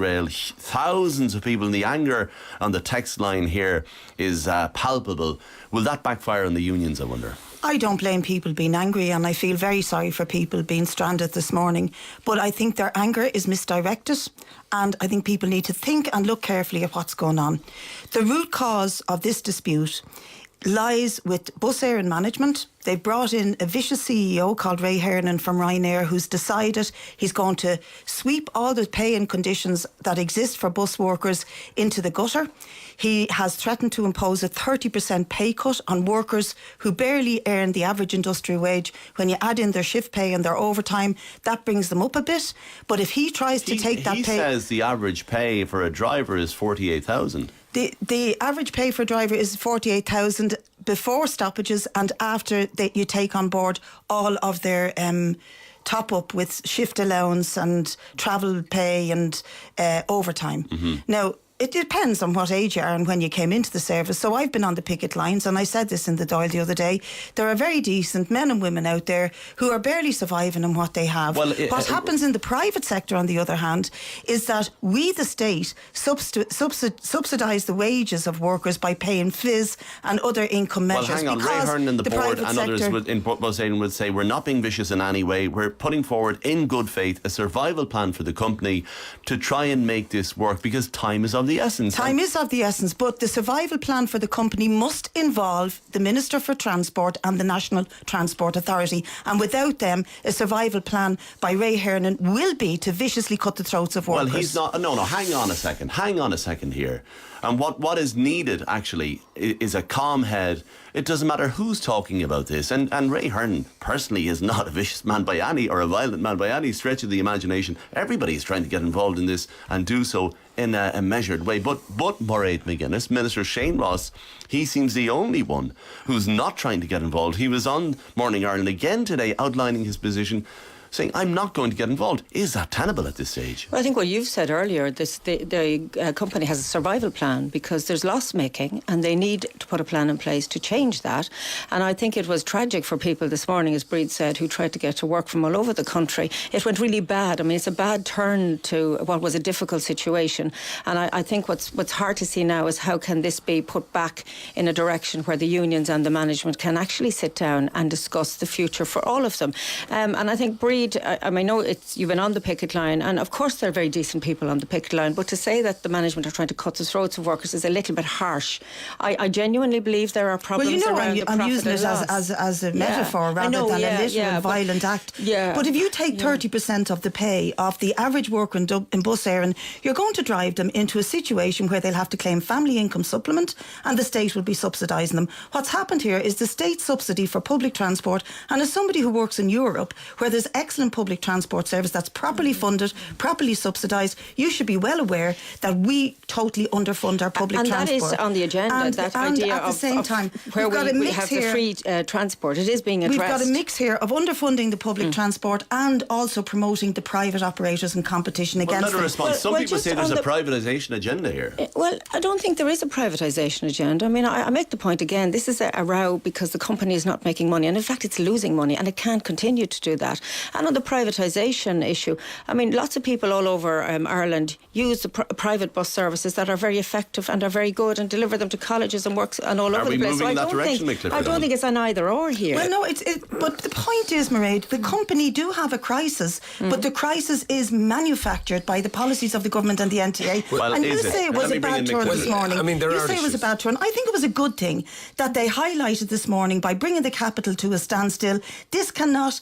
Rail. Thousands of people, and the anger on the text line here is palpable. Will that backfire on the unions, I wonder? I don't blame people being angry, and I feel very sorry for people being stranded this morning. But I think their anger is misdirected, and I think people need to think and look carefully at what's going on. The root cause of this dispute lies with Bus Eireann management. They've brought in a vicious CEO called Ray Hernan from Ryanair, who's decided he's going to sweep all the pay and conditions that exist for bus workers into the gutter. He has threatened to impose a 30% pay cut on workers who barely earn the average industrial wage. When you add in their shift pay and their overtime, that brings them up a bit. But if he tries to take that pay... He says the average pay for a driver is 48,000. The average pay for a driver is 48,000 before stoppages, and after you take on board all of their top up with shift allowance and travel pay and overtime. Mm-hmm. Now, it depends on what age you are and when you came into the service. So I've been on the picket lines, and I said this in the Dáil the other day. There are very decent men and women out there who are barely surviving on what they have. What happens in the private sector, on the other hand, is that we, the state, subsidise the wages of workers by paying fizz and other income measures. Well, hang on. Ray Hernan and the board and others in Bus Eireann would say we're not being vicious in any way. We're putting forward, in good faith, a survival plan for the company to try and make this work, because time is of the essence. Time is of the essence, but the survival plan for the company must involve the Minister for Transport and the National Transport Authority, and without them, a survival plan by Ray Hernan will be to viciously cut the throats of workers. Well, he's not... No, hang on a second here. And what is needed, actually, is a calm head. It doesn't matter who's talking about this. And Ray Hernan, personally, is not a vicious man by any, or a violent man by any stretch of the imagination. Everybody is trying to get involved in this and do so in a measured way. But Mairead McGuinness, Minister Shane Ross, he seems the only one who's not trying to get involved. He was on Morning Ireland again today outlining his position, saying, I'm not going to get involved. Is that tenable at this stage? Well, I think what you've said earlier, the company has a survival plan because there's loss making, and they need to put a plan in place to change that. And I think it was tragic for people this morning, as Brid said, who tried to get to work from all over the country. It went really bad. I mean, it's a bad turn to what was a difficult situation. And I think what's hard to see now is how can this be put back in a direction where the unions and the management can actually sit down and discuss the future for all of them. And I think Brid, I know you've been on the picket line, and of course they're very decent people on the picket line, but to say that the management are trying to cut the throats of workers is a little bit harsh. I genuinely believe there are problems around the profit I'm using it as a metaphor rather than a literal violent act. Yeah. But if you take 30% of the pay of the average worker in Bus Eireann, you're going to drive them into a situation where they'll have to claim family income supplement, and the state will be subsidising them. What's happened here is the state subsidy for public transport, and as somebody who works in Europe, where there's excellent public transport service that's properly funded, properly subsidised, you should be well aware that we totally underfund our public transport. And that is on the agenda, that idea at the same time, where we have the free transport. It is being addressed. We've got a mix here of underfunding the public transport and also promoting the private operators in competition against them. Some people say there's a privatisation agenda here. Well, I don't think there is a privatisation agenda. I mean, I make the point again, this is a row because the company is not making money, and in fact it's losing money, and it can't continue to do that. And on the privatisation issue, I mean, lots of people all over Ireland use the private bus services that are very effective and are very good and deliver them to colleges and works and all over the place. Are we moving in that direction, I don't think it's an either or here. Well, no, but the point is, Mairead, the company do have a crisis, but the crisis is manufactured by the policies of the government and the NTA. Well, and you say it was a bad turn this morning. I mean, you say it was a bad turn. I think it was a good thing that they highlighted this morning by bringing the capital to a standstill. This cannot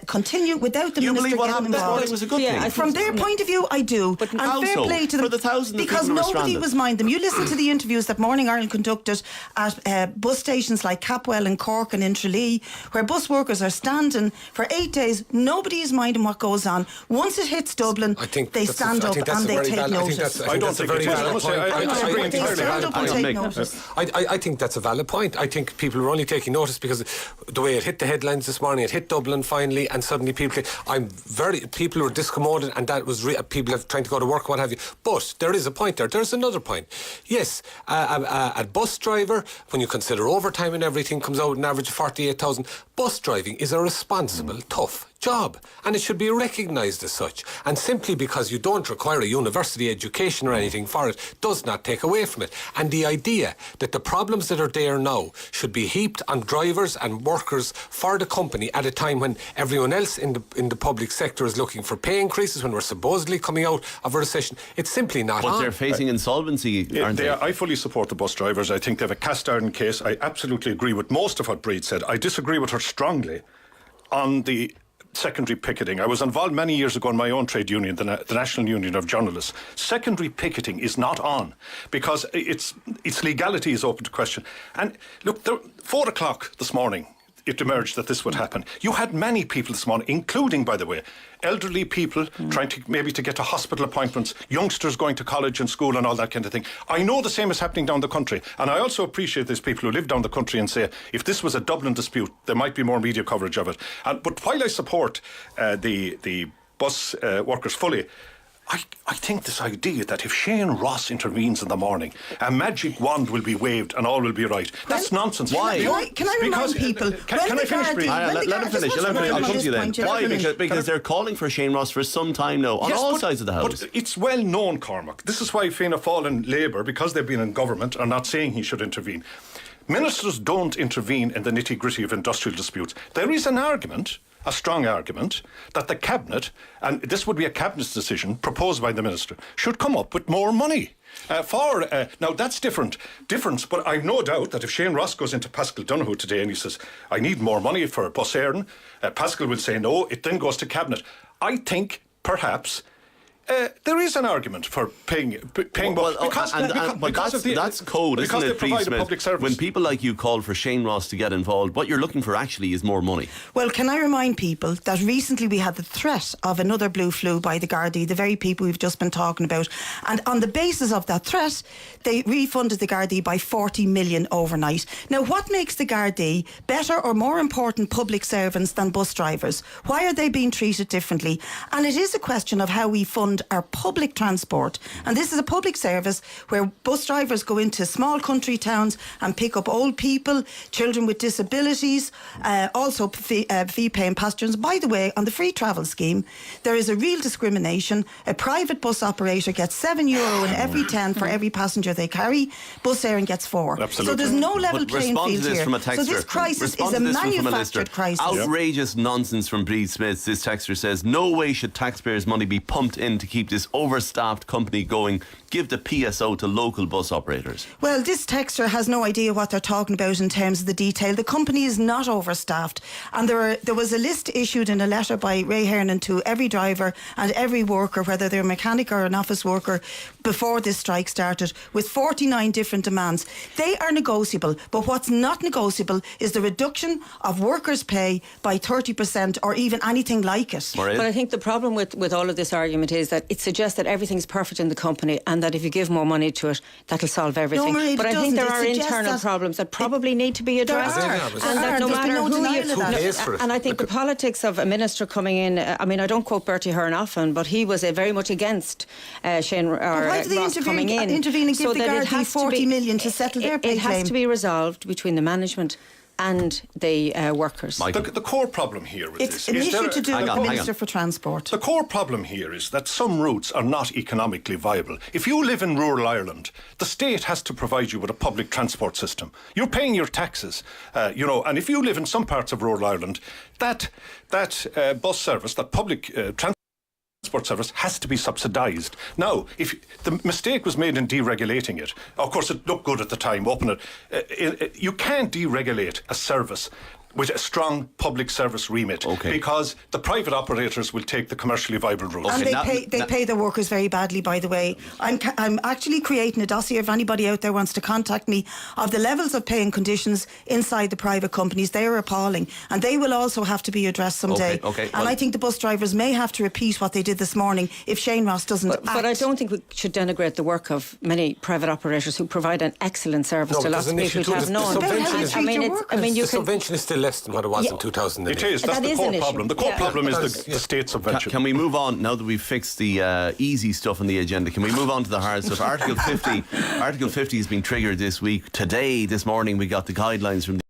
continue without the minister getting involved. It was a good thing. From their point of view, I do. But and fair play to them, for the thousands of because people nobody was minding them. You listen to the interviews that Morning Ireland conducted at bus stations like Capwell and Cork and in Tralee, where bus workers are standing for 8 days. Nobody is minding what goes on. Once it hits Dublin, they stand up and they take notice. I don't think that's a very valid point. They stand up and take notice. I think that's a valid point. I think people are only taking notice because the way it hit the headlines this morning, it hit Dublin finally, and suddenly people were discommoded, and that was people trying to go to work, what have you. But there is a point there. There's another point. Yes, a bus driver, when you consider overtime and everything, comes out an average of 48,000. Bus driving is a responsible, tough job, and it should be recognised as such. And simply because you don't require a university education or anything for it does not take away from it. And the idea that the problems that are there now should be heaped on drivers and workers for the company at a time when everyone else in the public sector is looking for pay increases, when we're supposedly coming out of a recession, it's simply not But on. they're facing insolvency, aren't they? I fully support the bus drivers. I think they have a cast iron case. I absolutely agree with most of what Brid said. I disagree with her strongly on the secondary picketing. I was involved many years ago in my own trade union, the National Union of Journalists. Secondary picketing is not on because its legality is open to question. And look, 4 o'clock this morning, it emerged that this would happen. You had many people this morning, including, by the way, elderly people trying to maybe to get to hospital appointments, youngsters going to college and school and all that kind of thing. I know the same is happening down the country, and I also appreciate there's people who live down the country and say if this was a Dublin dispute, there might be more media coverage of it. But while I support the bus workers fully, I think this idea that if Shane Ross intervenes in the morning, a magic wand will be waved and all will be right. That's nonsense. Why? Can I remind people? Can I finish, Brid? Let him finish. I'll come to you then. Why? Because they're calling for Shane Ross for some time now on all sides of the house. But it's well known, Cormac. This is why Fianna Fáil and Labour, because they've been in government, are not saying he should intervene. Ministers don't intervene in the nitty-gritty of industrial disputes. There is an argument, a strong argument, that the Cabinet, and this would be a Cabinet's decision proposed by the Minister, should come up with more money. Now that's different, but I've no doubt that if Shane Ross goes into Pascal Donoghue today and he says, I need more money for Bus Eireann, Pascal will say no, it then goes to Cabinet. I think perhaps there is an argument for paying more. That's code, isn't it, provide a public service. When people like you call for Shane Ross to get involved, what you're looking for actually is more money. Well, can I remind people that recently we had the threat of another blue flu by the Gardaí, the very people we've just been talking about, and on the basis of that threat, they refunded the Gardaí by 40 million overnight. Now, what makes the Gardaí better or more important public servants than bus drivers? Why are they being treated differently? And it is a question of how we fund our public transport, and this is a public service where bus drivers go into small country towns and pick up old people, children with disabilities, also fee-paying passengers. By the way, on the free travel scheme, there is a real discrimination. A private bus operator gets €7 in every 10 for every passenger they carry. Bus Eireann gets 4. Absolutely. So there's no level playing Respond field to this here. From a texter. So this crisis Respond is a to this from manufactured crisis. Outrageous nonsense from Brid Smith. This texter says, no way should taxpayers' money be pumped in to keep this overstaffed company going. Give the PSO to local bus operators. Well, this texter has no idea what they're talking about in terms of the detail. The company is not overstaffed, and there was a list issued in a letter by Ray Hernan to every driver and every worker, whether they're a mechanic or an office worker, before this strike started, with 49 different demands. They are negotiable, but what's not negotiable is the reduction of workers' pay by 30% or even anything like it. Maureen? But I think the problem with all of this argument is that it suggests that everything's perfect in the company and that if you give more money to it, that'll solve everything. No, Maureen, but I think there are internal problems that probably need to be addressed. There are. And that no matter who you... And I think the politics of a minister coming in, I mean, I don't quote Bertie Hearn often, but he was very much against Shane Ross coming in. Intervene and give the Gardaí 40 million to settle their pay It has claim. to be resolved between the management and the workers. The core problem here with It's this an is issue to do with the hang Minister on. for Transport. the core problem here is that some routes are not economically viable. If you live in rural Ireland, the state has to provide you with a public transport system. You're paying your taxes, and if you live in some parts of rural Ireland, that bus service, that public transport service has to be subsidised. Now, if the mistake was made in deregulating it, of course it looked good at the time, open it, you can't deregulate a service with a strong public service remit, because the private operators will take the commercially viable route. And they pay their workers very badly, by the way. I'm actually creating a dossier, if anybody out there wants to contact me, of the levels of pay and conditions inside the private companies. They are appalling, and they will also have to be addressed someday. And I think the bus drivers may have to repeat what they did this morning if Shane Ross doesn't act. But I don't think we should denigrate the work of many private operators who provide an excellent service to lots of people who have none. The subvention is still less than what it was in 2008. It is. That's the core problem. The core problem is the state subvention. Can we move on now that we've fixed the easy stuff on the agenda? Can we move on to the hard stuff? Article 50 has been triggered this week. This morning we got the guidelines from the